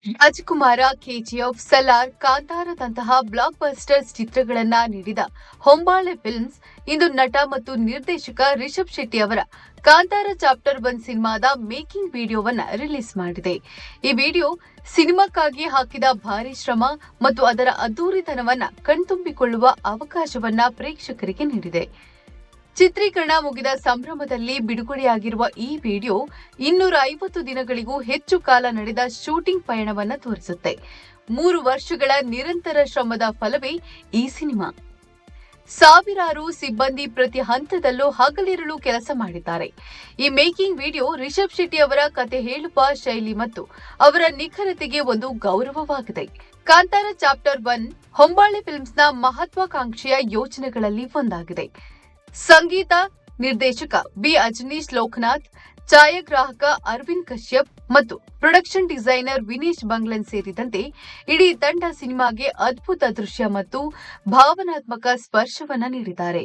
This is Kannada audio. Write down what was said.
ರಾಜಕುಮಾರ, ಕೆಜಿಎಫ್, ಸಲಾರ್, ಕಾಂತಾರದಂತಹ ಬ್ಲಾಕ್ ಬಸ್ಟರ್ಸ್ ಚಿತ್ರಗಳನ್ನ ನೀಡಿದ ಹೊಂಬಾಳೆ ಫಿಲ್ಮ್ಸ್ ಇಂದು ನಟ ಮತ್ತು ನಿರ್ದೇಶಕ ರಿಷಬ್ ಶೆಟ್ಟಿ ಅವರ ಕಾಂತಾರ ಚಾಪ್ಟರ್ 1 ಸಿನಿಮಾದ ಮೇಕಿಂಗ್ ವಿಡಿಯೋವನ್ನ ರಿಲೀಸ್ ಮಾಡಿದೆ. ಈ ವಿಡಿಯೋ ಸಿನಿಮಾಕ್ಕಾಗಿ ಹಾಕಿದ ಭಾರಿ ಶ್ರಮ ಮತ್ತು ಅದರ ಅದ್ದೂರಿತನವನ್ನ ಕಣ್ತುಂಬಿಕೊಳ್ಳುವ ಅವಕಾಶವನ್ನ ಪ್ರೇಕ್ಷಕರಿಗೆ ನೀಡಿದೆ. ಚಿತ್ರೀಕರಣ ಮುಗಿದ ಸಂಭ್ರಮದಲ್ಲಿ ಬಿಡುಗಡೆಯಾಗಿರುವ ಈ ವಿಡಿಯೋ 250 ದಿನಗಳಿಗೂ ಹೆಚ್ಚು ಕಾಲ ನಡೆದ ಶೂಟಿಂಗ್ ಪಯಣವನ್ನ ತೋರಿಸುತ್ತೆ. 3 ವರ್ಷಗಳ ನಿರಂತರ ಶ್ರಮದ ಫಲವೇ ಈ ಸಿನಿಮಾ. ಸಾವಿರಾರು ಸಿಬ್ಬಂದಿ ಪ್ರತಿ ಹಂತದಲ್ಲೂ ಹಗಲಿರುಳು ಕೆಲಸ ಮಾಡಿದ್ದಾರೆ. ಈ ಮೇಕಿಂಗ್ ವಿಡಿಯೋ ರಿಷಬ್ ಶೆಟ್ಟಿ ಅವರ ಕತೆ ಹೇಳುವ ಶೈಲಿ ಮತ್ತು ಅವರ ನಿಖರತೆಗೆ ಒಂದು ಗೌರವವಾಗಿದೆ. ಕಾಂತಾರ ಚಾಪ್ಟರ್ 1 ಹೊಂಬಾಳೆ ಫಿಲ್ಮ್ಸ್ನ ಮಹತ್ವಾಕಾಂಕ್ಷೆಯ ಯೋಜನೆಗಳಲ್ಲಿ ಒಂದಾಗಿದೆ. ಸಂಗೀತ ನಿರ್ದೇಶಕ ಬಿ ಅಜನೀಶ್ ಲೋಕನಾಥ್, ಛಾಯಾಗ್ರಾಹಕ ಅರವಿಂದ್ ಕಶ್ಯಪ್ ಮತ್ತು ಪ್ರೊಡಕ್ಷನ್ ಡಿಸೈನರ್ ವಿನೇಶ್ ಬಂಗ್ಲನ್ ಸೇರಿದಂತೆ ಇಡೀ ತಂಡ ಸಿನಿಮಾಗೆ ಅದ್ಭುತ ದೃಶ್ಯ ಮತ್ತು ಭಾವನಾತ್ಮಕ ಸ್ಪರ್ಶವನ್ನ ನೀಡಿದ್ದಾರೆ.